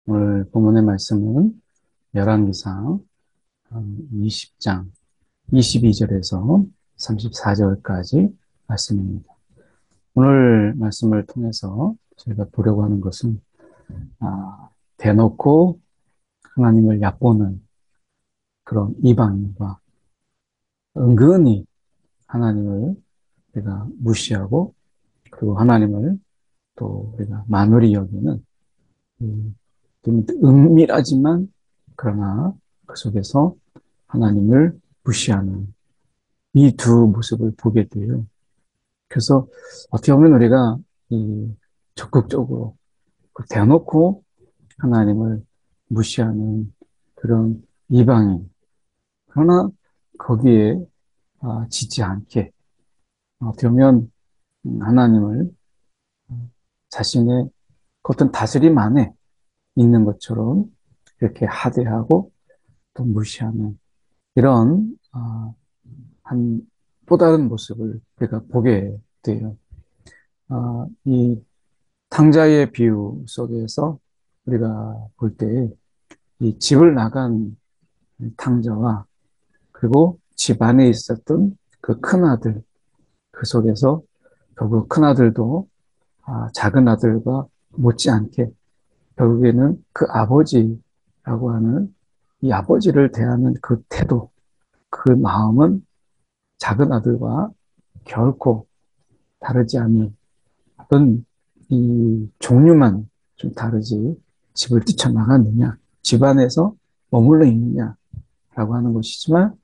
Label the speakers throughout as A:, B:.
A: 오늘 본문의 말씀은 열왕기상 20장 22절에서 34절까지 말씀입니다. 오늘 말씀을 통해서 저희가 보려고 하는 것은 대놓고 하나님을 얕보는 그런 이방인과 은근히 하나님을 우리가 무시하고 그리고 하나님을 또 우리가 만월히 여기는 좀 은밀하지만 그러나 그 속에서 하나님을 무시하는 이 두 모습을 보게 돼요. 그래서 어떻게 보면 우리가 이 적극적으로 대놓고 하나님을 무시하는 그런 이방인, 그러나 거기에 지지 않게 어떻게 보면 하나님을 자신의 어떤 다스림 안에 있는 것처럼 이렇게 하대하고 또 무시하는 이런 한 또 다른 모습을 우리가 보게 돼요. 이 탕자의 비유 속에서 우리가 볼 때 이 집을 나간 탕자와 그리고 집 안에 있었던 그 큰아들, 그 속에서 결국 큰아들도 작은 아들과 못지않게 결국에는 그 아버지라고 하는 이 아버지를 대하는 그 태도, 그 마음은 작은 아들과 결코 다르지 않는 어떤 이 종류만 좀 다르지 집을 뛰쳐나갔느냐, 집안에서 머물러 있느냐라고 하는 것이지만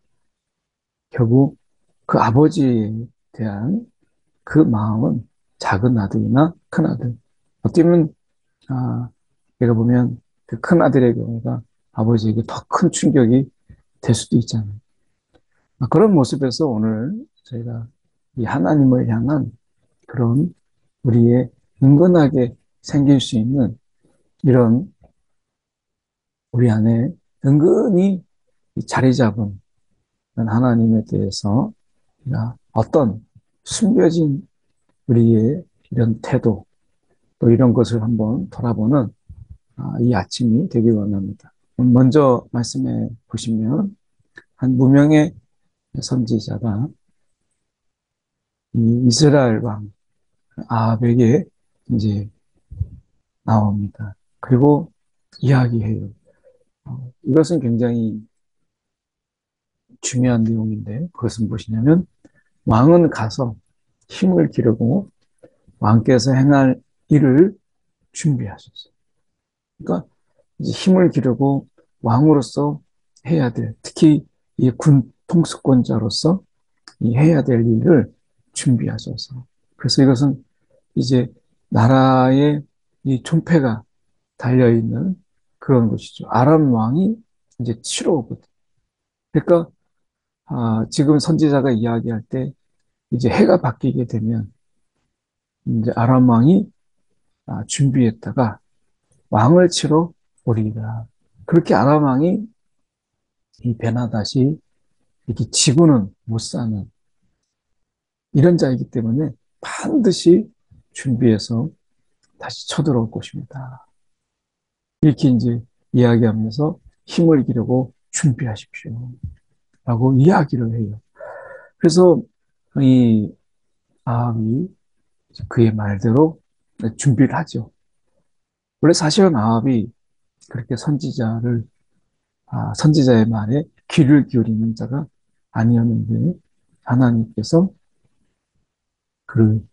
A: 결국 그 아버지에 대한 그 마음은 작은 아들이나 큰 아들. 어떻게 보면, 내가 보면 그 큰 아들의 경우가 아버지에게 더 큰 충격이 될 수도 있잖아요. 그런 모습에서 오늘 저희가 이 하나님을 향한 그런 우리의 은근하게 생길 수 있는 이런 우리 안에 은근히 자리 잡은 하나님에 대해서 어떤 숨겨진 우리의 이런 태도 또 이런 것을 한번 돌아보는 이 아침이 되기 원합니다. 먼저 말씀해 보시면 한 무명의 선지자가 이 이스라엘 왕 아합에게 이제 나옵니다. 그리고 이야기해요. 이것은 굉장히 중요한 내용인데 그것은 무엇이냐면 왕은 가서 힘을 기르고 왕께서 행할 일을 준비하셨어요. 그러니까 이제 힘을 기르고 왕으로서 해야 될, 특히 이 군 통수권자로서 이 해야 될 일을 준비하셔서. 그래서 이것은 이제 나라의 이 존폐가 달려있는 그런 것이죠. 아람 왕이 이제 치러 오거든. 그러니까, 지금 선지자가 이야기할 때 이제 해가 바뀌게 되면 이제 아람 왕이 준비했다가 왕을 치러 오리라. 그렇게 아람 왕이 이 베나다시 이렇게 지고는 못 사는 이런 자이기 때문에 반드시 준비해서 다시 쳐들어올 것입니다. 이렇게 이제 이야기하면서 힘을 기르고 준비하십시오. 라고 이야기를 해요. 그래서 이 아합이 그의 말대로 준비를 하죠. 원래 사실은 아합이 그렇게 선지자의 말에 귀를 기울이는 자가 아니었는데 하나님께서 그를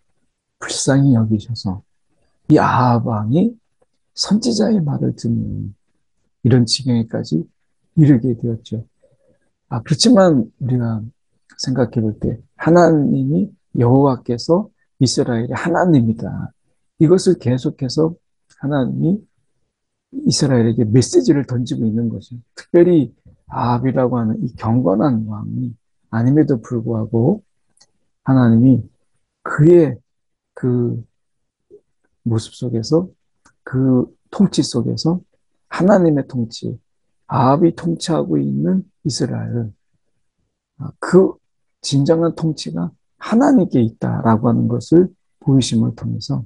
A: 불쌍히 여기셔서 이 아합 왕이 선지자의 말을 듣는 이런 지경에까지 이르게 되었죠. 그렇지만 우리가 생각해 볼 때 하나님이 여호와께서 이스라엘의 하나님이다. 이것을 계속해서 하나님이 이스라엘에게 메시지를 던지고 있는 거죠. 특별히 아합이라고 하는 이 경건한 왕이 아님에도 불구하고 하나님이 그의 그 모습 속에서 그 통치 속에서 하나님의 통치, 아합이 통치하고 있는 이스라엘, 그 진정한 통치가 하나님께 있다라고 하는 것을 보이심을 통해서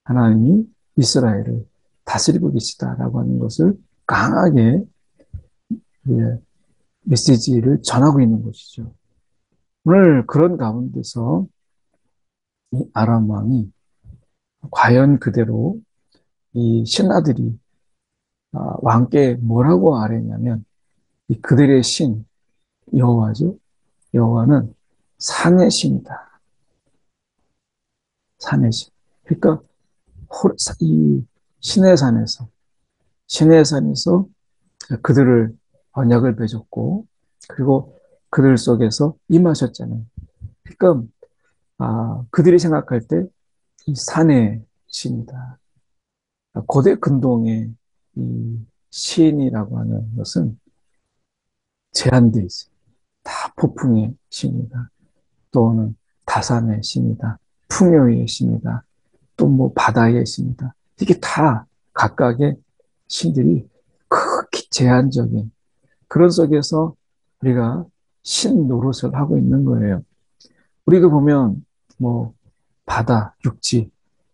A: 하나님이 이스라엘을 다스리고 계시다라고 하는 것을 강하게 예, 메시지를 전하고 있는 것이죠. 오늘 그런 가운데서 이 아람 왕이 과연 그대로 이 신하들이 왕께 뭐라고 아뢰냐면 이 그들의 신 여호와죠. 여호와는 산의 신이다. 산의 신. 그러니까 이 신의 산에서 그들을 언약을 맺었고 그리고 그들 속에서 임하셨잖아요. 그러니까 그들이 생각할 때 이 산의 신이다. 고대 근동의 이 신이라고 하는 것은 제한되어 있어요. 다 폭풍의 신이다. 또는 다산의 신이다. 풍요의 신이다. 또 뭐 바다의 신이다. 이게 다 각각의 신들이 극히 제한적인 그런 속에서 우리가 신 노릇을 하고 있는 거예요. 우리도 보면 뭐 바다, 육지,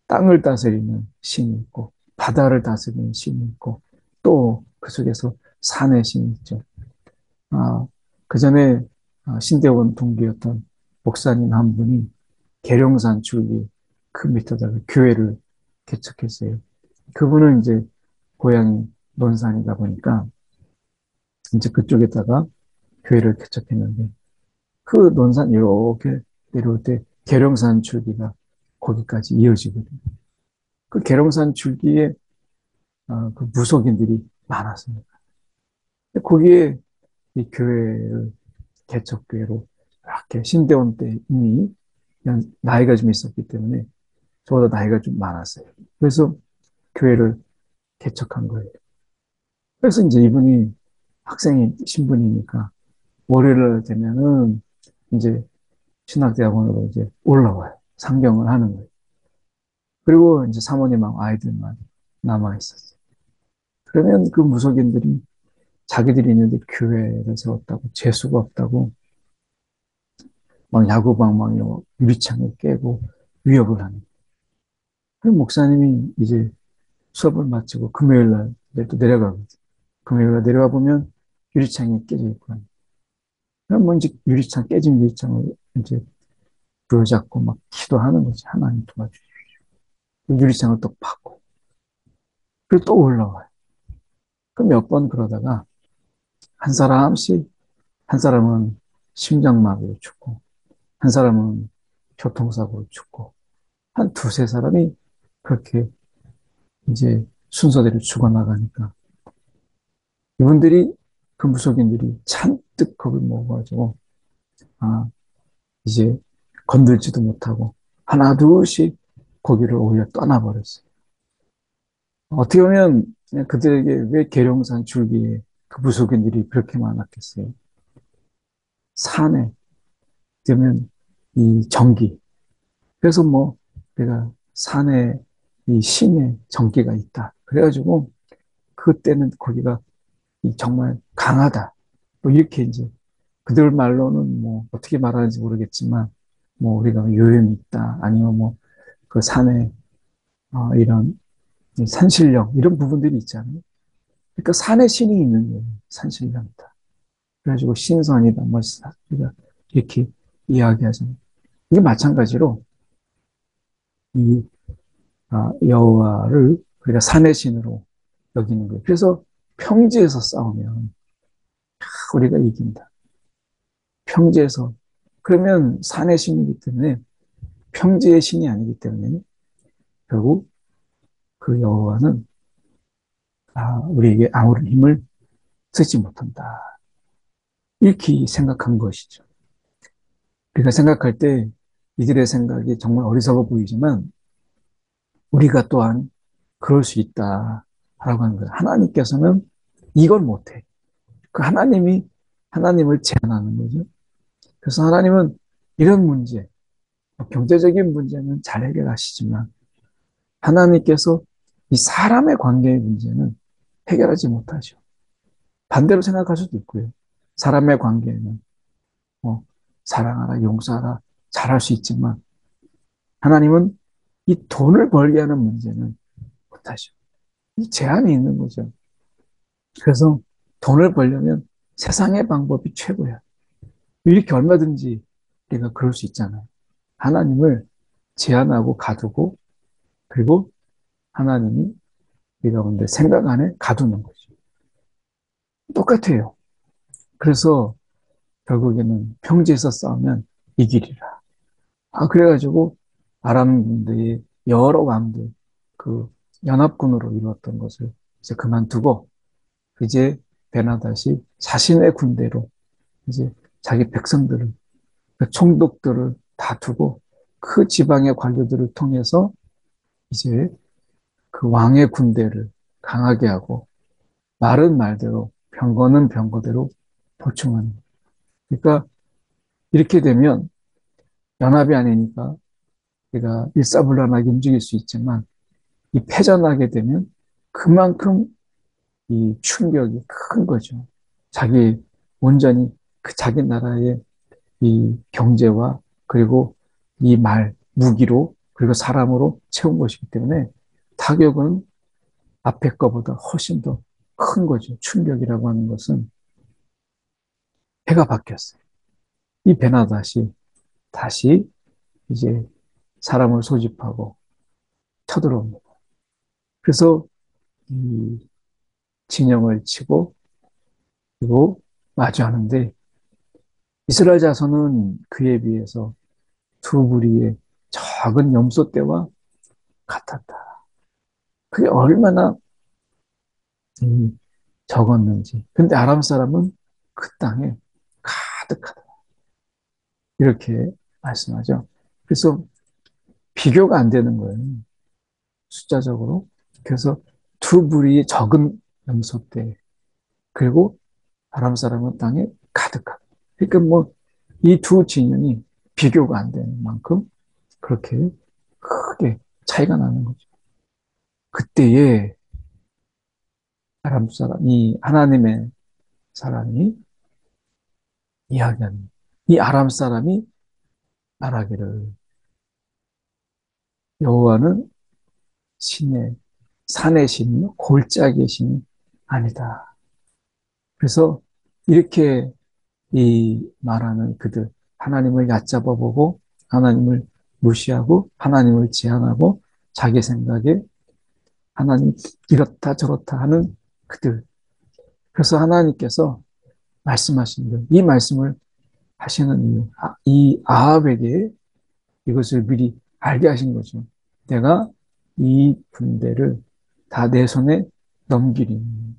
A: 땅을 다스리는 신이 있고 바다를 다스리는 신이 있고 또 그 속에서 산의 신이 있죠. 아, 그 전에 신대원 동기였던 목사님 한 분이 계룡산 줄기 그 밑에다가 교회를 개척했어요. 그분은 이제 고향이 논산이다 보니까 이제 그쪽에다가 교회를 개척했는데 그 논산 이렇게 내려올 때 계룡산 줄기가 거기까지 이어지거든요. 그 계룡산 줄기에 그 무속인들이 많았습니다. 거기에 이 교회를 개척교회로 이렇게 신대원 때 이미 나이가 좀 있었기 때문에 저보다 나이가 좀 많았어요. 그래서 교회를 개척한 거예요. 그래서 이제 이분이 학생이 신분이니까 월요일 되면은 이제 신학대학원으로 이제 올라와요. 상경을 하는 거예요. 그리고 이제 사모님하고 아이들만 남아 있었어요. 그러면 그 무속인들이 자기들이 있는데 교회를 세웠다고 재수가 없다고 막 야구방 막 유리창을 깨고 위협을 하는. 그 목사님이 이제 수업을 마치고 금요일 날 또 내려가거든. 금요일 날 내려가 보면 유리창이 깨져 있고. 그럼 뭐 이제 깨진 유리창을 이제 부여잡고 막 기도하는 거지. 하나님 도와주시오. 유리창을 또 파고. 그리고 또 올라와요. 그 몇 번 그러다가 한 사람씩, 한 사람은 심장마비로 죽고, 한 사람은 교통사고로 죽고, 한 두세 사람이 그렇게 이제 순서대로 죽어나가니까 이분들이 그 무속인들이 잔뜩 겁을 먹어가지고 아 이제 건들지도 못하고 하나 둘씩 거기를 오히려 떠나버렸어요. 어떻게 보면 그들에게 왜 계룡산 줄기에 그 무속인들이 그렇게 많았겠어요. 산에 그러면 이 전기 그래서 뭐 내가 산에 이 신의 전기가 있다. 그래가지고 그때는 거기가 정말 강하다. 뭐 이렇게 이제 그들 말로는 뭐 어떻게 말하는지 모르겠지만 뭐 우리가 요염이 있다 아니면 뭐 그 산에 이런 산신령 이런 부분들이 있잖아요. 그러니까 산에 신이 있는 거예요. 산신령이다. 그래가지고 신선이다, 멋있다. 우리가 이렇게 이야기하잖아요. 이게 마찬가지로 이 여호와를 우리가 산의 신으로 여기는 거예요. 그래서 평지에서 싸우면 우리가 이긴다. 평지에서 그러면 산의 신이기 때문에 평지의 신이 아니기 때문에 결국 그 여호와는 우리에게 아무런 힘을 쓰지 못한다. 이렇게 생각한 것이죠. 우리가 생각할 때 이들의 생각이 정말 어리석어 보이지만 우리가 또한 그럴 수 있다라고 하는 거예요. 하나님께서는 이걸 못해. 그 하나님을 제한하는 거죠. 그래서 하나님은 이런 문제, 경제적인 문제는 잘 해결하시지만 하나님께서 이 사람의 관계의 문제는 해결하지 못하죠. 반대로 생각할 수도 있고요. 사람의 관계는 뭐 사랑하라, 용서하라, 잘할 수 있지만 하나님은 이 돈을 벌게 하는 문제는 못하죠. 제한이 있는 거죠. 그래서 돈을 벌려면 세상의 방법이 최고야. 이렇게 얼마든지 우리가 그럴 수 있잖아요. 하나님을 제한하고 가두고, 그리고 하나님이 우리 가운데 생각 안에 가두는 거죠. 똑같아요. 그래서 결국에는 평지에서 싸우면 이기리라. 그래가지고 아람 군대의 여러 왕들, 그 연합군으로 이루었던 것을 이제 그만두고, 이제 베나다시 자신의 군대로 이제 자기 백성들을, 그 총독들을 다 두고 그 지방의 관료들을 통해서 이제 그 왕의 군대를 강하게 하고, 말은 말대로 병거는 병거대로 보충하는. 그러니까 이렇게 되면 연합이 아니니까 우리가 일사불란하게 움직일 수 있지만, 이 패전하게 되면 그만큼 이 충격이 큰 거죠. 자기 온전히 그 자기 나라의 이 경제와, 그리고 이 말, 무기로, 그리고 사람으로 채운 것이기 때문에 타격은 앞에 거보다 훨씬 더 큰 거죠. 충격이라고 하는 것은 해가 바뀌었어요. 이 베나다시 다시 이제 사람을 소집하고 쳐들어옵니다. 그래서 이 진영을 치고, 그리고 마주하는데, 이스라엘 자손은 그에 비해서 두 부리의 작은 염소 떼와 같았다. 그게 얼마나 적었는지. 근데 아람 사람은 그 땅에 가득하다. 이렇게 말씀하죠. 그래서 비교가 안 되는 거예요. 숫자적으로. 그래서 두 부리의 적은 염소떼, 그리고 아람 사람은 땅에 가득하다. 그러니까 뭐 이 두 진영이 비교가 안 되는 만큼 그렇게 크게 차이가 나는 거죠. 그때에 아람 사람이, 하나님의 사람이 이야기합니다. 이 아람 사람이 말하기를, 여호와는 신의, 산의 신이요 골짜기의 신이 아니다. 그래서 이렇게 이 말하는 그들, 하나님을 얕잡아 보고 하나님을 무시하고 하나님을 제한하고 자기 생각에 하나님 이렇다 저렇다 하는 그들. 그래서 하나님께서 말씀하신 것, 이 말씀을 하시는 이유, 이 아합에게 이것을 미리 알게 하신 거죠. 내가 이 군대를 다 내 손에 넘기리니.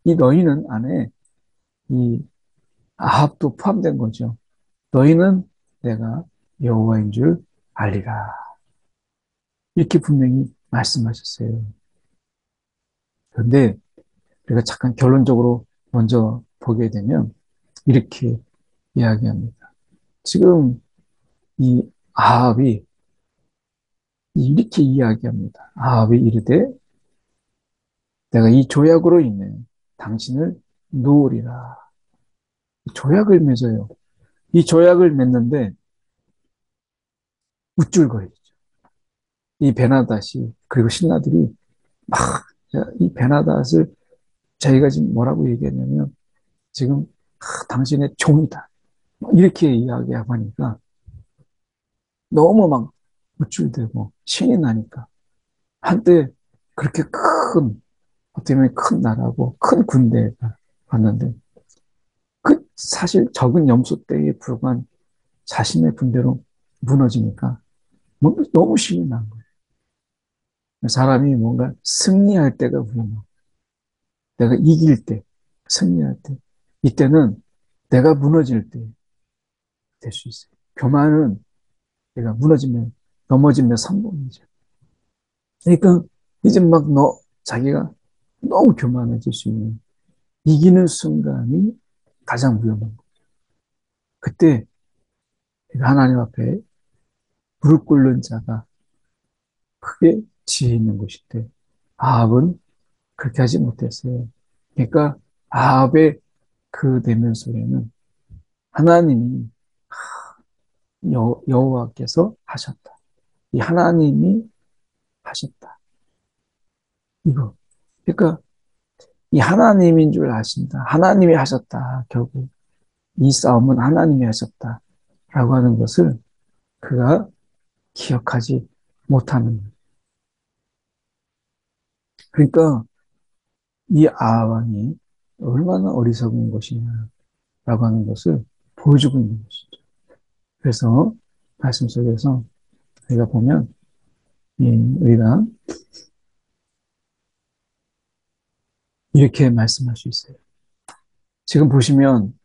A: 이 너희는 안에 이 아합도 포함된 거죠. 너희는 내가 여호와인 줄 알리라. 이렇게 분명히 말씀하셨어요. 그런데 우리가 잠깐 결론적으로 먼저 보게 되면 이렇게 이야기합니다. 지금 이 아합이 이렇게 이야기합니다. 아합이 이르되 내가 이 조약으로 인해 당신을 놓으리라. 조약을 맺어요. 이 조약을 맺는데 우쭐거리죠. 이 베나닷이, 그리고 신하들이 막, 이 베나닷을 자기가 지금 뭐라고 얘기했냐면, 지금 당신의 종이다. 이렇게 이야기하고 하니까 너무 막 우쭐대고 신이 나니까, 한때 그렇게 큰, 어떻게 보면 큰 나라고 큰 군대가 왔는데, 그 사실 적은 염소 떼에 불과한 자신의 군대로 무너지니까 너무 신이 난 거예요. 사람이 뭔가 승리할 때가 우리는, 내가 이길 때, 승리할 때, 이때는 내가 무너질 때 될 수 있어요. 교만은 내가 무너지면, 넘어지면 성공이죠. 그러니까 이제 막 자기가 너무 교만해질 수 있는, 이기는 순간이 가장 위험한 거예요. 그때 하나님 앞에 무릎 꿇는 자가 크게 지혜 있는 것인데, 아합은 그렇게 하지 못했어요. 그러니까 아합의 그 내면 속에는 하나님이, 여호와께서 하셨다. 이 하나님이 하셨다. 이거. 그러니까 이 하나님인 줄 아신다. 하나님이 하셨다. 결국 이 싸움은 하나님이 하셨다. 라고 하는 것을 그가 기억하지 못하는. 그러니까 이 아합이 얼마나 어리석은 것이냐라고 하는 것을 보여주고 있는 것이죠. 그래서 말씀 속에서 우리가 보면 우리가 이렇게 말씀할 수 있어요. 지금 보시면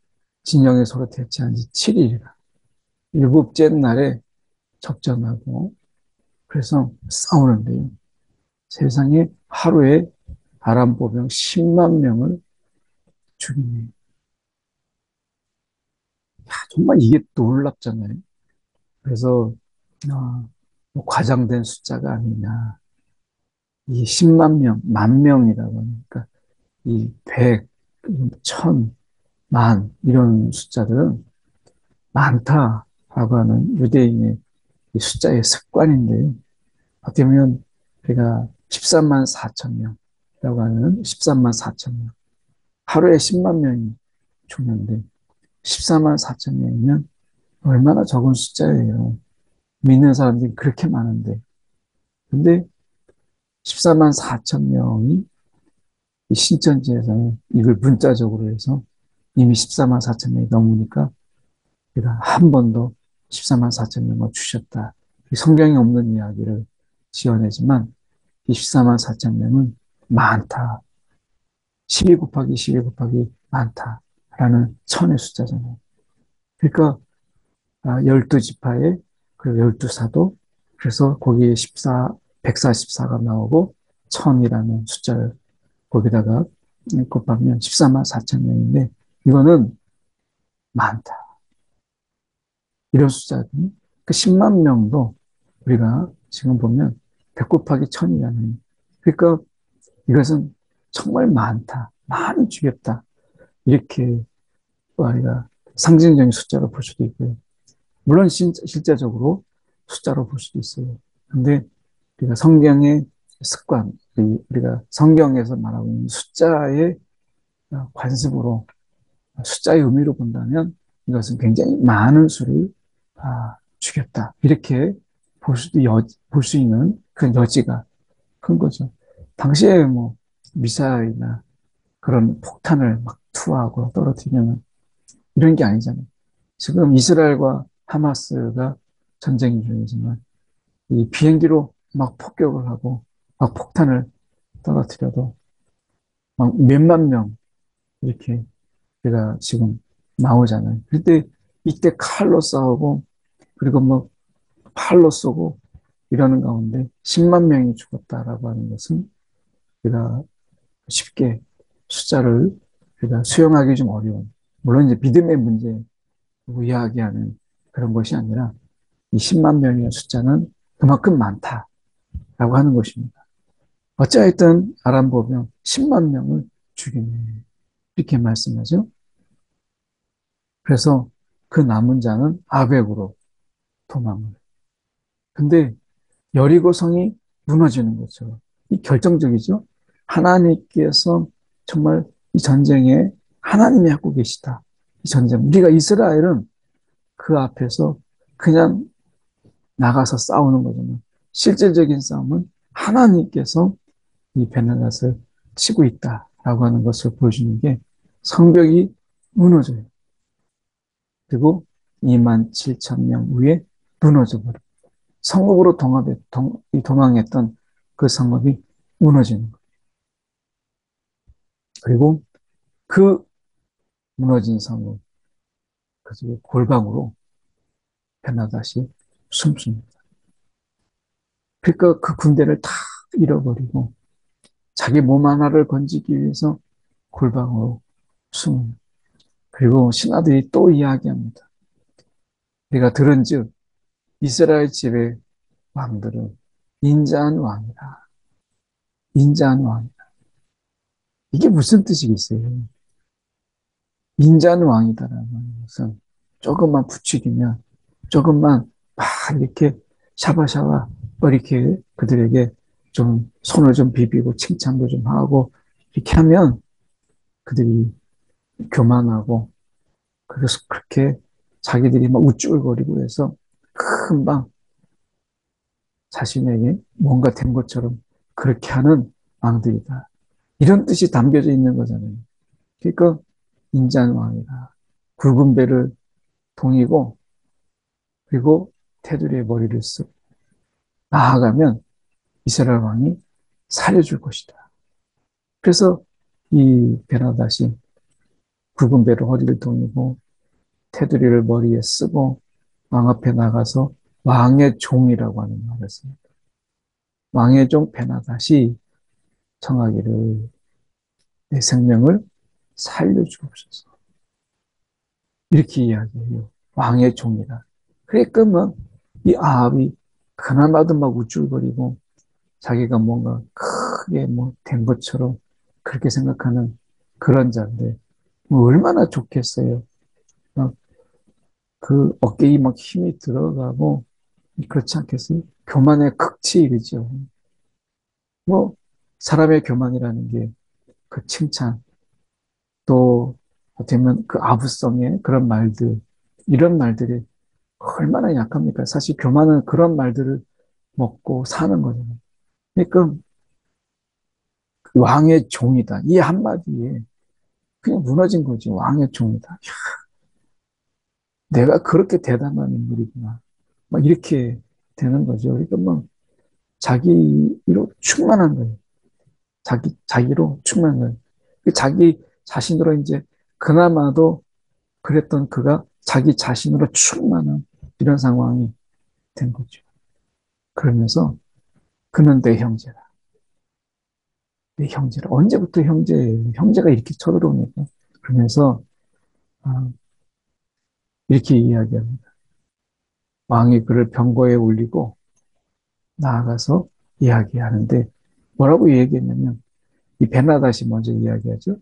A: 진영이 서로 대치한 지 7일이라 일곱째 날에 접전하고 그래서 싸우는데요. 세상에 하루에 아람 보병 10만 명을 죽이네. 정말 이게 놀랍잖아요. 그래서 뭐 과장된 숫자가 아니냐. 이 10만 명, 만 명이라고 하니까 이 100, 1000, 만 이런 숫자들은 많다라고 하는 유대인의 이 숫자의 습관인데요. 어떻게 보면 우리가 13만 4천 명이라고 하는 13만 4천 명. 하루에 10만 명이 죽는데 14만 4천 명이면 얼마나 적은 숫자예요. 믿는 사람들이 그렇게 많은데. 근데 14만 4천 명이 이 신천지에서는 이걸 문자적으로 해서 이미 14만 4천 명이 넘으니까 우리가 한 번도 14만 4천 명을 주셨다. 성경에 없는 이야기를 지어내지만 이 14만 4천 명은 많다. 12 곱하기 12 곱하기 많다라는 천의 숫자잖아요. 그러니까 12지파에 그리고 12사도 그래서 거기에 14, 144가 나오고 천이라는 숫자를 거기다가 곱하면 14만 4천 명인데 이거는 많다. 이런 숫자들. 그 10만 명도 우리가 지금 보면 100 곱하기 천이잖아요. 그러니까 이것은 정말 많다. 많이 죽였다. 이렇게 우리가 상징적인 숫자로 볼 수도 있고요. 물론 실제적으로 숫자로 볼 수도 있어요. 근데 우리가 성경의 습관, 우리가 성경에서 말하고 있는 숫자의 관습으로 숫자의 의미로 본다면 이것은 굉장히 많은 수를 죽였다. 이렇게 볼 수 있는 그런 여지가 큰 거죠. 당시에 뭐 미사일이나 그런 폭탄을 막 투하하고 떨어뜨리면 이런 게 아니잖아요. 지금 이스라엘과 하마스가 전쟁 중이지만 이 비행기로 막 폭격을 하고 막 폭탄을 떨어뜨려도 막 몇만 명 이렇게 우리가 지금 나오잖아요. 근데 이때 칼로 싸우고 그리고 뭐 팔로 쏘고 이러는 가운데 10만 명이 죽었다라고 하는 것은 우리가 쉽게 숫자를 우리가 수용하기 좀 어려운 물론 이제 믿음의 문제 이야기하는 그런 것이 아니라 이 10만 명의 숫자는 그만큼 많다라고 하는 것입니다. 어찌하였든 아람 보병 10만 명을 죽이네 이렇게 말씀하죠. 그래서 그 남은 자는 아벡으로 도망을. 근데 여리고 성이 무너지는 거죠. 이 결정적이죠. 하나님께서 정말 이 전쟁에 하나님이 하고 계시다. 이 전쟁. 우리가 이스라엘은 그 앞에서 그냥 나가서 싸우는 거잖아요. 실질적인 싸움은 하나님께서 이 베네gat을 치고 있다라고 하는 것을 보여주는 게 성벽이 무너져요. 그리고 2만 7천 명 위에 무너져 버려요. 성읍으로 도망했던 그 성읍이 무너지는 거예요. 그리고 그 무너진 성읍, 그 골방으로 베나dat이 숨습니다. 그러니까 그 군대를 다 잃어버리고 자기 몸 하나를 건지기 위해서 골방으로 숨은. 그리고 신하들이 또 이야기합니다. 내가 들은즉 이스라엘 집의 왕들은 인자한 왕이다. 인자한 왕. 이게 무슨 뜻이겠어요? 인자한 왕이다라는 것은 조금만 부추기면 조금만 막 이렇게 샤바샤바 이렇게 그들에게 좀 손을 좀 비비고 칭찬도 좀 하고 이렇게 하면 그들이 교만하고 그래서 그렇게 자기들이 막 우쭐거리고 해서 금방 자신에게 뭔가 된 것처럼 그렇게 하는 왕들이다. 이런 뜻이 담겨져 있는 거잖아요. 그러니까 인자한 왕이다. 굵은 배를 동이고 그리고 테두리에 머리를 쓰고 나아가면 이스라엘 왕이 살려줄 것이다. 그래서 이 베나다시 굵은 배로 허리를 동이고 테두리를 머리에 쓰고 왕 앞에 나가서 왕의 종이라고 하는 말을 씁니다. 왕의 종 베나다시 청하기를 내 생명을 살려주옵소서. 이렇게 이야기해요. 왕의 종이라. 그러니까 이 아합이 그나마도 막 우쭐거리고 자기가 뭔가 크게 뭐 된 것처럼 그렇게 생각하는 그런 자인데 뭐 얼마나 좋겠어요. 그 어깨에 막 힘이 들어가고 그렇지 않겠어요? 교만의 극치이죠. 뭐 사람의 교만이라는 게 그 칭찬 또 어떻게 보면 그 아부성의 그런 말들 이런 말들이 얼마나 약합니까? 사실 교만은 그런 말들을 먹고 사는 거잖아요. 그러니까 왕의 종이다. 이 한마디에 그냥 무너진 거지. 왕의 종이다. 내가 그렇게 대단한 인물이구나. 막 이렇게 되는 거죠. 그러니까 뭐 자기로 충만한 거예요. 자기로 충만한 거예요. 자기 자신으로 이제 그나마도 그랬던 그가 자기 자신으로 충만한 이런 상황이 된 거죠. 그러면서 그는 내 형제다. 내 형제라. 언제부터 형제예요? 형제가 이렇게 쳐들어오니까. 그러면서 아, 이렇게 이야기합니다. 왕이 그를 병거에 올리고 나아가서 이야기하는데 뭐라고 얘기했냐면 이 베나다시 먼저 이야기하죠.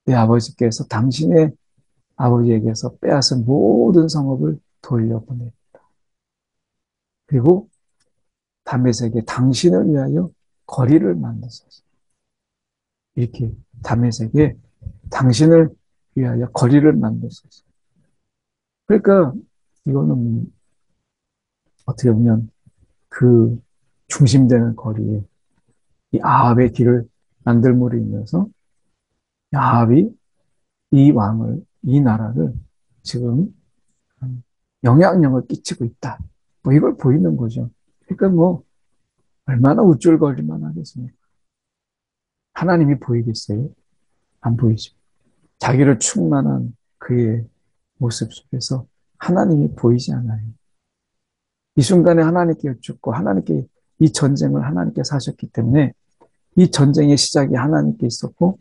A: 내 아버지께서 당신의 아버지에게서 빼앗은 모든 성읍을 돌려보내. 그리고 다메섹에 당신을 위하여 거리를 만드소서. 이렇게 다메섹에 당신을 위하여 거리를 만드소서. 그러니까 이거는 어떻게 보면 그 중심되는 거리에 이 아합의 길을 만들므로 인해서 아합이 이 왕을, 이 나라를 지금 영향력을 끼치고 있다. 뭐 이걸 보이는 거죠. 그러니까 뭐 얼마나 우쭐거릴만 하겠습니까? 하나님이 보이겠어요? 안 보이죠. 자기를 충만한 그의 모습 속에서 하나님이 보이지 않아요. 이 순간에 하나님께 여쭙고 하나님께 이 전쟁을 하나님께 사셨기 때문에 이 전쟁의 시작이 하나님께 있었고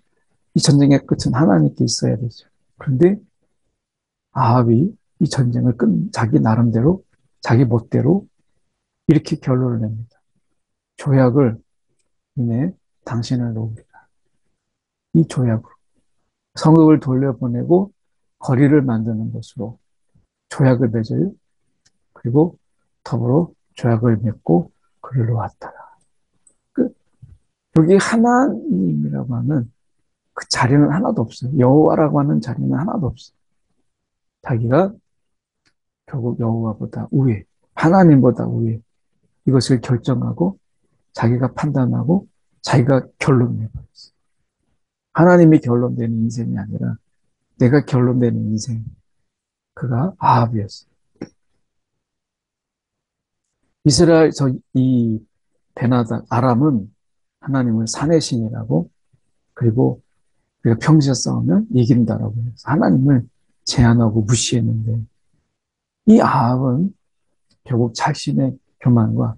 A: 이 전쟁의 끝은 하나님께 있어야 되죠. 그런데 아합이 이 전쟁을 자기 나름대로 자기 멋대로 이렇게 결론을 냅니다. 조약을 이내 당신을 놓으리라. 이 조약으로 성읍을 돌려보내고 거리를 만드는 것으로 조약을 맺어요. 그리고 더불어 조약을 맺고 그를 놓았다. 그, 여기 하나님이라고 하는 그 자리는 하나도 없어요. 여호와라고 하는 자리는 하나도 없어요. 자기가 결국 여호와보다 우위, 하나님보다 우위 이것을 결정하고 자기가 판단하고 자기가 결론 내버렸어요. 하나님이 결론되는 인생이 아니라 내가 결론되는 인생. 그가 아합이었어요. 이스라엘 이 베나다 아람은 하나님을 산의 신이라고 그리고 우리가 평지에 싸우면 이긴다라고 해서 하나님을 제한하고 무시했는데 이 아합은 결국 자신의 교만과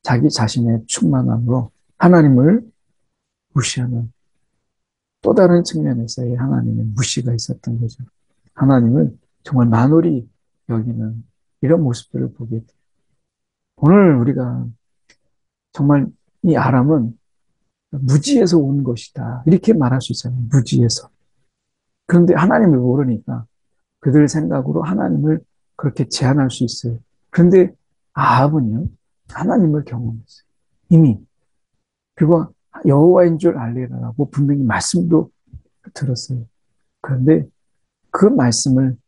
A: 자기 자신의 충만함으로 하나님을 무시하는 또 다른 측면에서의 하나님의 무시가 있었던 거죠. 하나님을 정말 만홀히 여기는 이런 모습들을 보게 돼요. 오늘 우리가 정말 이 아람은 무지에서 온 것이다. 이렇게 말할 수 있잖아요. 무지에서. 그런데 하나님을 모르니까 그들 생각으로 하나님을 그렇게 제한할 수 있어요. 그런데 아합은요, 하나님을 경험했어요. 이미. 그리고 여호와인 줄 알리라고 분명히 말씀도 들었어요. 그런데 그 말씀을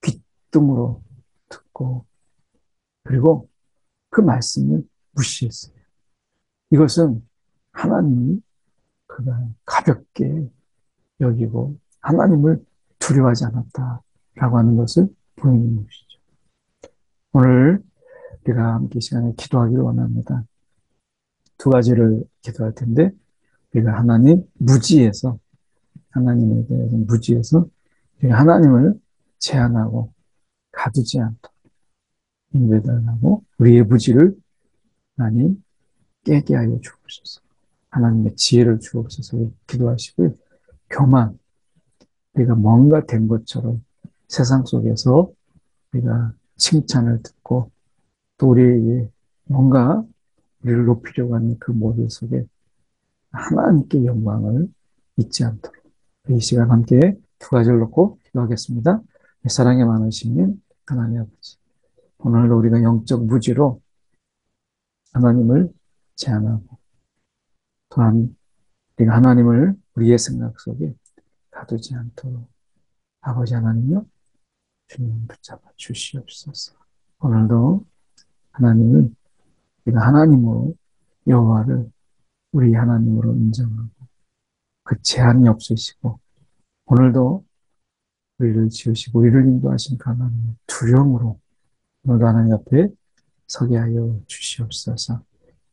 A: 귀등으로 듣고 그리고 그 말씀을 무시했어요. 이것은 하나님이 그가 가볍게 여기고 하나님을 두려워하지 않았다라고 하는 것을 보이는 것이죠. 오늘 우리가 함께 시간에 기도하기를 원합니다. 두 가지를 기도할 텐데 우리가 하나님에 대해서 무지해서 우리가 하나님을 제한하고 가두지 않도록 인도해달라고 우리의 무지를 하나님 깨게 하여 주옵소서. 하나님의 지혜를 주옵소서 기도하시고요. 교만, 우리가 뭔가 된 것처럼 세상 속에서 우리가 칭찬을 듣고 또 우리에게 뭔가 우리를 높이려고 하는 그 모든 속에 하나님께 영광을 잊지 않도록 이 시간 함께 두 가지를 놓고 기도하겠습니다. 사랑에 많으신 하나님 아버지, 오늘도 우리가 영적 무지로 하나님을 제한하고 또한 우리가 하나님을 우리의 생각 속에 가두지 않도록 아버지 하나님요 주님 붙잡아 주시옵소서. 오늘도 하나님은 우리가 하나님으로 여호와를 우리 하나님으로 인정하고 그 제한이 없으시고 오늘도 우리를 지으시고 우리를 인도하신 그 하나님의 두려움으로 오늘도 하나님 앞에 서게 하여 주시옵소서.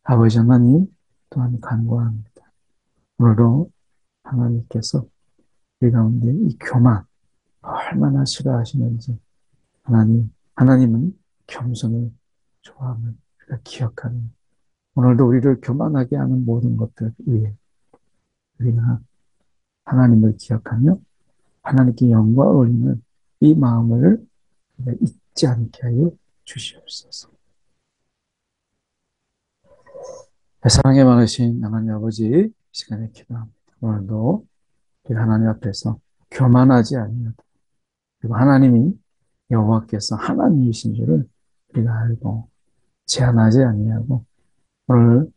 A: 아버지 하나님 또한 간구합니다. 오늘도 하나님께서 우리 가운데 이 교만 얼마나 싫어하시는지 하나님은 겸손을 좋아함을 우리가 기억하는 오늘도 우리를 교만하게 하는 모든 것들 위해 우리가 하나님을 기억하며 하나님께 영광을 올리는 이 마음을 잊지 않게 하여 주시옵소서. 사랑에 많으신 하나님 아버지 이 시간에 기도합니다. 오늘도 우리 하나님 앞에서 교만하지 아니하고 그리고 하나님이 여호와께서 하나님이신 줄을 우리가 알고 제한하지 아니하고 오늘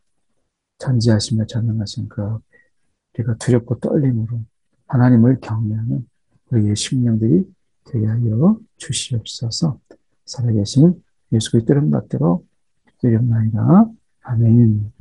A: 전지하시며 전능하신 그 우리가 두렵고 떨림으로 하나님을 경외하는 우리의 심령들이 되게 하여 주시옵소서. 살아계신 예수 그리스도의 이름 받들어 기도하옵나이다. 아멘.